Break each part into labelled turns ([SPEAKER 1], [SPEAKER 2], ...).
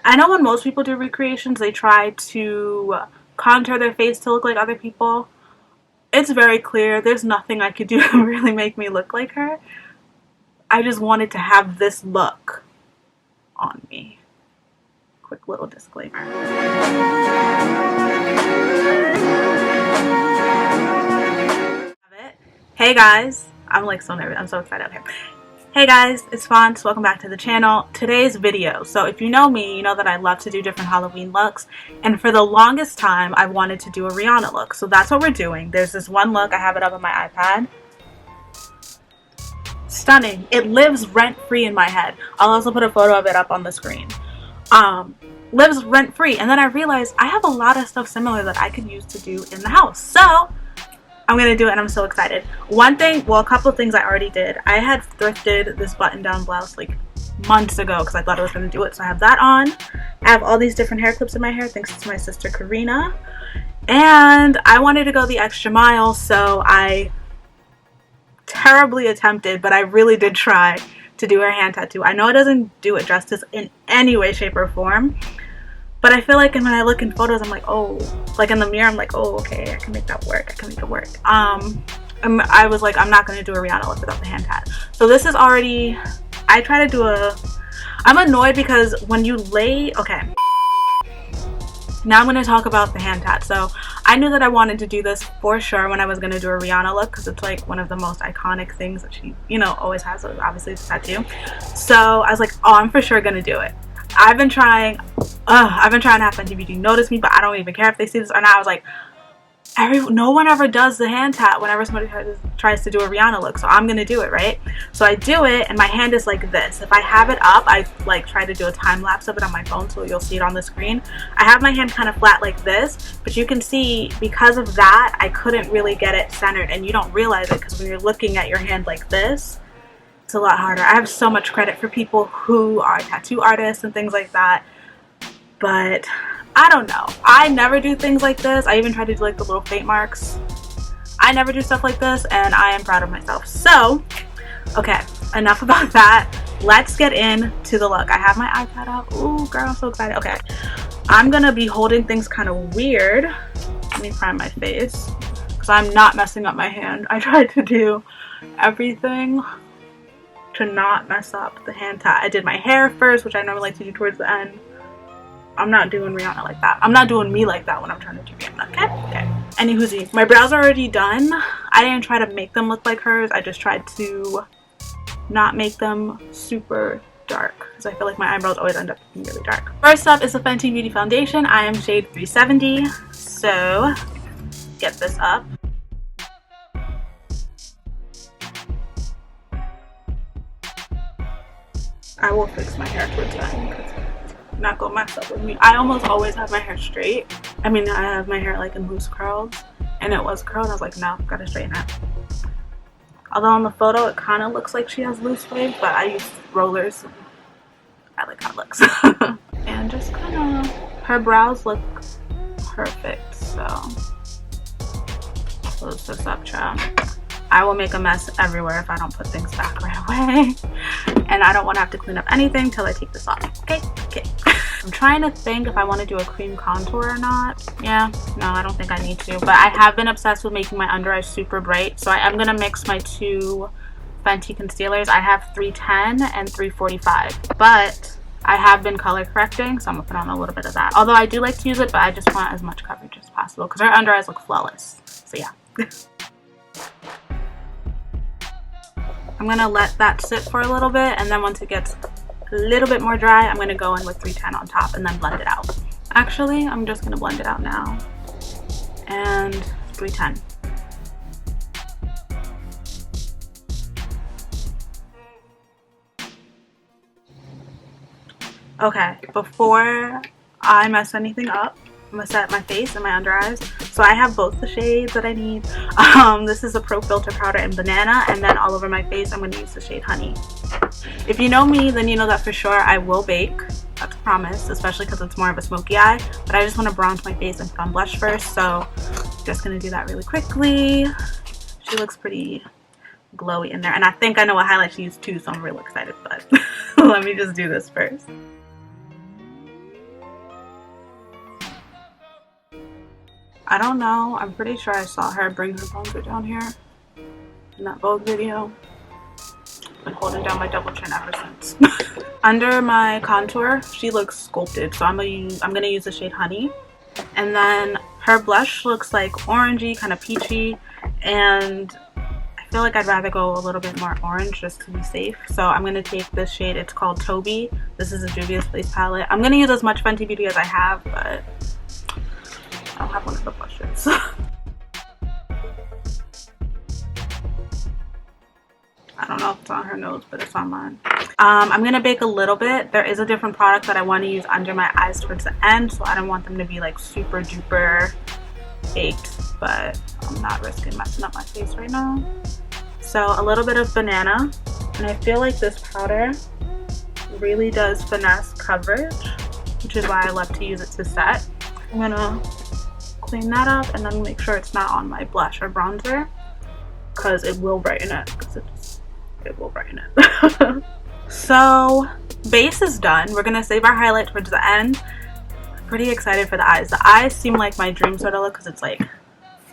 [SPEAKER 1] I know when most people do recreations, they try to contour their face to look like other people. It's very clear there's nothing I could do to really make me look like her. I just wanted to have this look on me. Quick little disclaimer. Hey guys, I'm like so nervous. I'm so excited out here. Hey guys, it's Fonts. Welcome back to the channel. Today's video. So if you know me, you know that I love to do different Halloween looks. And for the longest time, I wanted to do a Rihanna look. So that's what we're doing. There's this one look. I have it up on my iPad. Stunning. It lives rent-free in my head. I'll also put a photo of it up on the screen. Lives rent-free. And then I realized I have a lot of stuff similar that I could use to do in the house. So I'm gonna do it and I'm so excited. One thing, well, a couple of things I already did. I had thrifted this button-down blouse like months ago because I thought I was gonna do it. So I have that on. I have all these different hair clips in my hair thanks to my sister Karina. And I wanted to go the extra mile, so I terribly attempted, but I really did try to do her hand tattoo. I know it doesn't do it justice in any way, shape, or form. But I feel like when I look in photos, I'm like, oh, like in the mirror, I'm like, oh, okay, I can make that work. I can make it work. I was like, I'm not going to do a Rihanna look without the hand tat. So this is already, I try to do I'm annoyed because when you lay, okay. Now I'm going to talk about the hand tat. So I knew that I wanted to do this for sure when I was going to do a Rihanna look because it's like one of the most iconic things that she, you know, always has. So obviously it's a tattoo. So I was like, oh, I'm for sure going to do it. I've been trying to have Fenty Beauty notice me, but I don't even care if they see this or not. I was like, no one ever does the hand tat whenever somebody tries to do a Rihanna look, so I'm gonna do it, right? So I do it, and my hand is like this. If I have it up, I like try to do a time lapse of it on my phone, so you'll see it on the screen. I have my hand kind of flat like this, but you can see because of that, I couldn't really get it centered, and you don't realize it because when you're looking at your hand like this, it's a lot harder. I have so much credit for people who are tattoo artists and things like that, but I don't know. I never do things like this. I even try to do like the little faint marks. I never do stuff like this, and I am proud of myself. So, okay, enough about that. Let's get into the look. I have my iPad up. Ooh, girl, I'm so excited. Okay, I'm gonna be holding things kind of weird. Let me prime my face because I'm not messing up my hand. I tried to do everything to not mess up the hand tat. I did my hair first, which I normally like to do towards the end. I'm not doing Rihanna like that. I'm not doing me like that when I'm trying to do Rihanna, okay? Okay. Anywho's, my brows are already done. I didn't try to make them look like hers. I just tried to not make them super dark because I feel like my eyebrows always end up being really dark. First up is the Fenty Beauty foundation. I am shade 370. So, get this up. I will fix my hair towards the end because it's not gonna mess up with me. I almost always have my hair straight. I mean, I have my hair like in loose curls, and it was curled. I was like, no, gotta straighten it. Although on the photo, it kind of looks like she has loose waves, but I use rollers. I like how it looks. And just kind of, her brows look perfect, so close this up, child. I will make a mess everywhere if I don't put things back right away. And I don't want to have to clean up anything till I take this off. Okay, okay. I'm trying to think if I want to do a cream contour or not. Yeah, no, I don't think I need to. But I have been obsessed with making my under eyes super bright. So I am going to mix my two Fenty concealers. I have 310 and 345. But I have been color correcting, so I'm going to put on a little bit of that. Although I do like to use it, but I just want as much coverage as possible because her under eyes look flawless. So yeah. I'm going to let that sit for a little bit, and then once it gets a little bit more dry, I'm going to go in with 310 on top and then blend it out. Actually, I'm just going to blend it out now. And 310. Okay, before I mess anything up, I'm going to set my face and my under eyes. So I have both the shades that I need. This is a Pro Filter Powder in Banana, and then all over my face I'm going to use the shade Honey. If you know me, then you know that for sure I will bake. That's a promise, especially because it's more of a smoky eye. But I just want to bronze my face and put on blush first, so I'm just going to do that really quickly. She looks pretty glowy in there, and I think I know what highlight she used too, so I'm really excited, but let me just do this first. I don't know. I'm pretty sure I saw her bring her bronzer down here in that Vogue video. Been holding down my double chin ever since. Under my contour, she looks sculpted, so I'm gonna use the shade Honey. And then her blush looks like orangey, kind of peachy, and I feel like I'd rather go a little bit more orange just to be safe. So I'm gonna take this shade. It's called Toby. This is a Juvias Place palette. I'm gonna use as much Fenty Beauty as I have, but I don't have one of the blushes. I don't know if it's on her nose, but it's on mine. I'm gonna bake a little bit. There is a different product that I want to use under my eyes towards the end, so I don't want them to be like super duper baked, but I'm not risking messing up my face right now. So a little bit of banana, and I feel like this powder really does finesse coverage, which is why I love to use it to set. I'm gonna clean that up and then make sure it's not on my blush or bronzer, because it will brighten it. It will brighten it. So base is done. We're gonna save our highlight towards the end. I'm pretty excited for the eyes. The eyes seem like my dream sort of look because it's like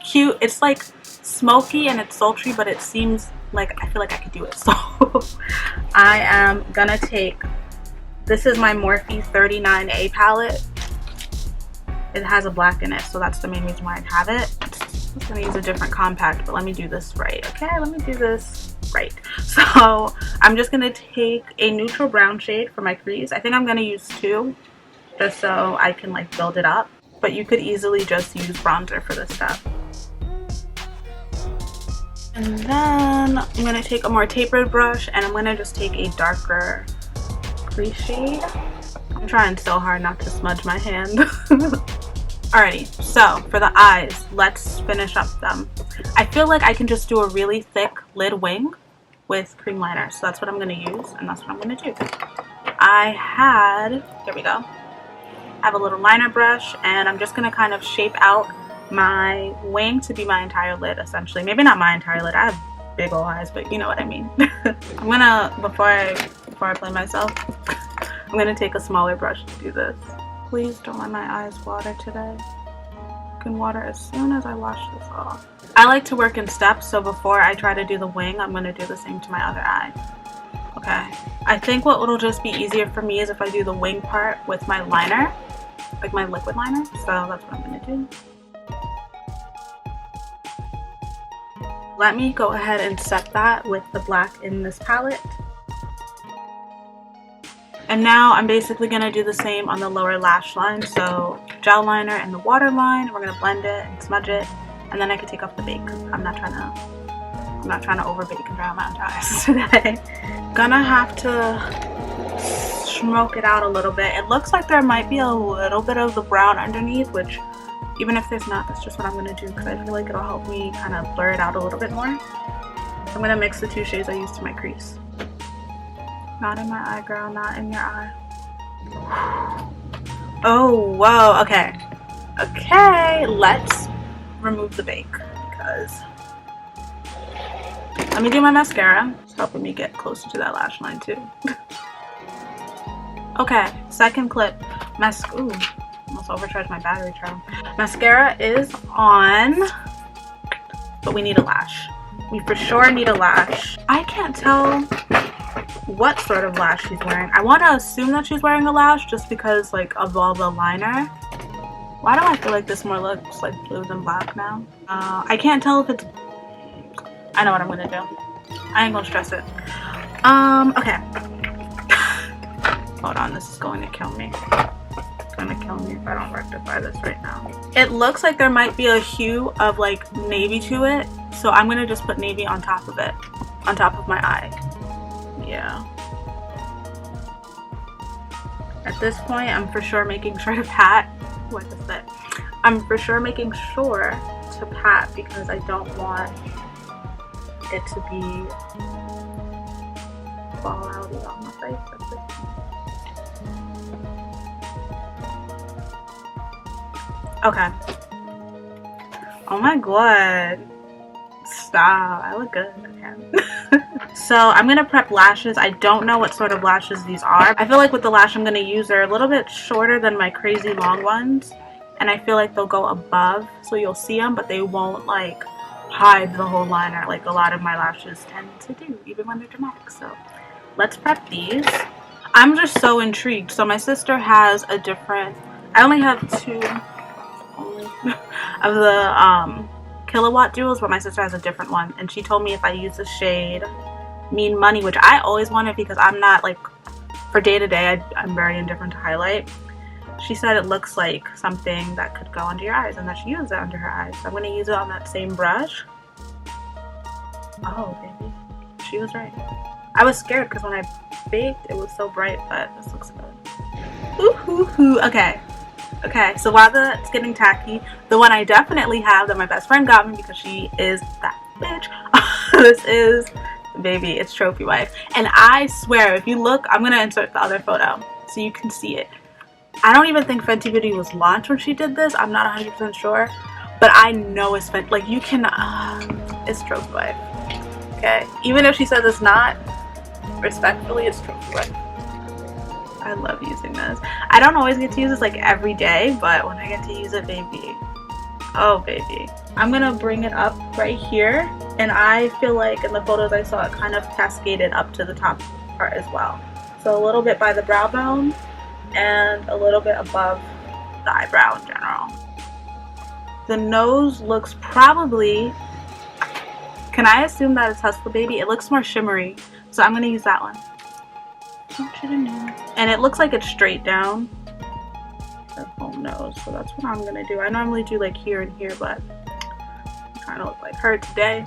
[SPEAKER 1] cute. It's like smoky and it's sultry, but it seems like I feel like I could do it. So I am gonna take, this is my Morphe 39A palette. It has a black in it, so that's the main reason why I have it. I'm gonna use a different compact, but let me do this right. Okay, let me do this right. So I'm just gonna take a neutral brown shade for my crease. I think I'm gonna use 2 just so I can like build it up, but you could easily just use bronzer for this step. And then I'm gonna take a more tapered brush and I'm gonna just take a darker crease shade. I'm trying so hard not to smudge my hand. Alrighty, so for the eyes, let's finish up them. I feel like I can just do a really thick lid wing with cream liner, so that's what I'm going to use, and that's what I'm going to do. Here we go. I have a little liner brush, and I'm just going to kind of shape out my wing to be my entire lid, essentially. Maybe not my entire lid, I have big ol' eyes, but you know what I mean. I'm going to, before I play myself, I'm going to take a smaller brush to do this. Please don't let my eyes water today. I can water as soon as I wash this off. I like to work in steps, so before I try to do the wing, I'm going to do the same to my other eye. Okay. I think what will just be easier for me is if I do the wing part with my liner, like my liquid liner, so that's what I'm going to do. Let me go ahead and set that with the black in this palette. And now I'm basically going to do the same on the lower lash line. So gel liner and the water line. We're going to blend it and smudge it. And then I can take off the bake. I'm not trying to over bake and dry out my own eyes today. Gonna have to smoke it out a little bit. It looks like there might be a little bit of the brown underneath, which even if there's not, that's just what I'm going to do because I feel like it'll help me kind of blur it out a little bit more. I'm going to mix the 2 shades I used to my crease. Not in my eye, girl, not in your eye. Oh, whoa, okay. Okay, let's remove the bake because let me do my mascara. It's helping me get closer to that lash line too. Okay, second clip. Ooh, almost overcharged my battery charm. Mascara is on, but we need a lash. We for sure need a lash. I can't tell what sort of lash she's wearing. I want to assume that she's wearing a lash just because like of all the liner. Why do I feel like this more looks like blue than black now? I can't tell if it's, I know what I'm gonna do. I ain't gonna stress it. Okay. Hold on, this is going to kill me. It's gonna kill me if I don't rectify this right now. It looks like there might be a hue of like navy to it, so I'm gonna just put navy on top of it, on top of my eye. Yeah. At this point, I'm for sure making sure to pat. What is that? I'm for sure making sure to pat because I don't want it to be fall out on my face at this point. Okay. Oh my god. Stop. I look good. Okay. So I'm going to prep lashes. I don't know what sort of lashes these are. I feel like with the lash I'm going to use, they're a little bit shorter than my crazy long ones. and I feel like they'll go above, so you'll see them, but they won't like hide the whole liner like a lot of my lashes tend to do, even when they're dramatic. So let's prep these. I'm just so intrigued. So my sister has a different, I only have two of the Killawatt duos, but my sister has a different one, and she told me if I use the shade Mean Money, which I always wanted because I'm not like, for day to day I'm very indifferent to highlight. She said it looks like something that could go under your eyes and that she uses it under her eyes. So I'm going to use it on that same brush. Oh, baby. She was right. I was scared because when I baked, it was so bright, but this looks good. Ooh, hoo, hoo. Okay. Okay, so while that's getting tacky, the one I definitely have that my best friend got me because she is that bitch. This is, baby, it's Trophy Wife. And I swear, if you look, I'm going to insert the other photo so you can see it. I don't even think Fenty Beauty was launched when she did this. I'm not 100% sure. But I know it's Fenty. Like, you can... it's Trophy Wife. Okay? Even if she says it's not, respectfully, it's Trophy Wife. I love using this. I don't always get to use this, like, every day. But when I get to use it, baby... oh, baby. I'm going to bring it up right here. And I feel like in the photos I saw, it kind of cascaded up to the top part as well. So a little bit by the brow bone. And a little bit above the eyebrow in general. The nose looks probably, can I assume that it's Hustla Baby? It looks more shimmery, so I'm going to use that one. Want you to know. And it looks like it's straight down the whole nose, so that's what I'm going to do. I normally do like here and here, but I'm trying to look like her today.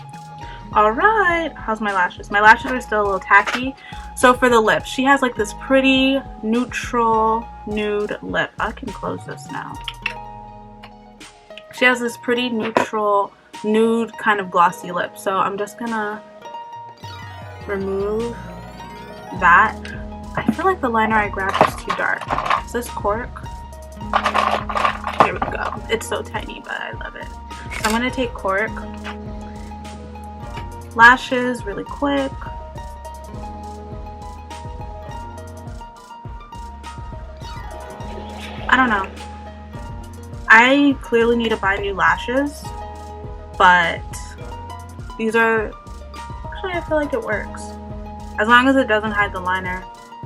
[SPEAKER 1] Alright, how's my lashes? My lashes are still a little tacky. So for the lips, she has like this pretty neutral nude lip. I can close this now. She has this pretty neutral nude kind of glossy lip. So I'm just gonna remove that. I feel like the liner I grabbed is too dark. Is this cork? Here we go. It's so tiny, but I love it. So I'm gonna take cork. Lashes really quick. I don't know. I clearly need to buy new lashes, but these are, actually I feel like it works. As long as it doesn't hide the liner,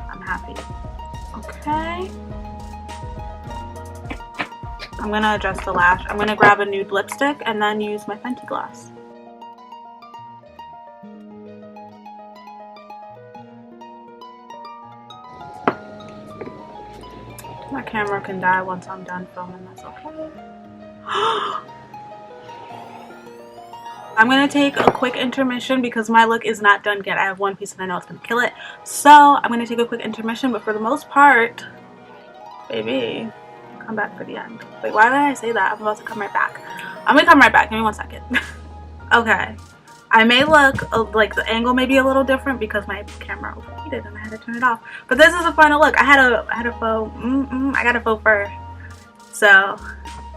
[SPEAKER 1] I'm happy. Okay. I'm gonna adjust the lash. I'm gonna grab a nude lipstick and then use my Fenty gloss. My camera can die once I'm done filming, that's okay. I'm gonna take a quick intermission because my look is not done yet. I have one piece and I know it's gonna kill it. So I'm gonna take a quick intermission, but for the most part, baby, come back for the end. Wait, why did I say that? I'm about to come right back. I'm gonna come right back. Give me 1 second. Okay. I may look like the angle may be a little different because my camera overheated and I had to turn it off. But this is a final look. I had a faux, I got a faux fur. So I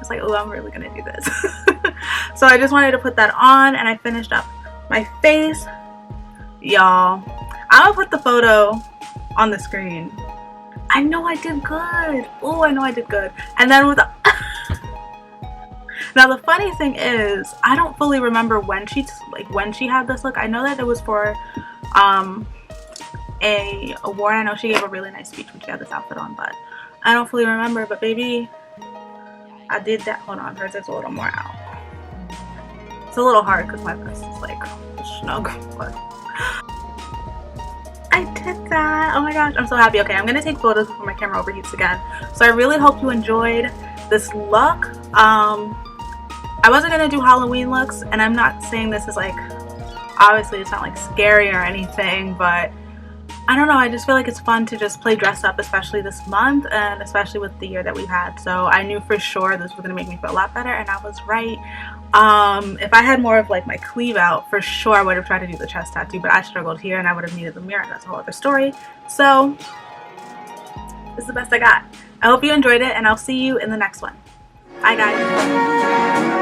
[SPEAKER 1] was like, oh, I'm really gonna do this. So I just wanted to put that on and I finished up my face. Y'all, I'm gonna put the photo on the screen. I know I did good. Oh, I know I did good. And then with the now the funny thing is, I don't fully remember when she had this look. I know that it was for a award. I know she gave a really nice speech when she had this outfit on, but I don't fully remember. But baby, I did that. Hold on, hers is a little more out. It's a little hard because my vest is like snug, but I did that. Oh my gosh, I'm so happy. Okay, I'm gonna take photos before my camera overheats again. So I really hope you enjoyed this look. I wasn't gonna do Halloween looks, and I'm not saying this is like, obviously it's not like scary or anything, but I don't know, I just feel like it's fun to just play dress up, especially this month and especially with the year that we've had. So I knew for sure this was gonna make me feel a lot better, and I was right. If I had more of like my cleave out, for sure I would have tried to do the chest tattoo, but I struggled here and I would have needed the mirror. That's a whole other story. So this is the best I got. I hope you enjoyed it, and I'll see you in the next one. Bye guys.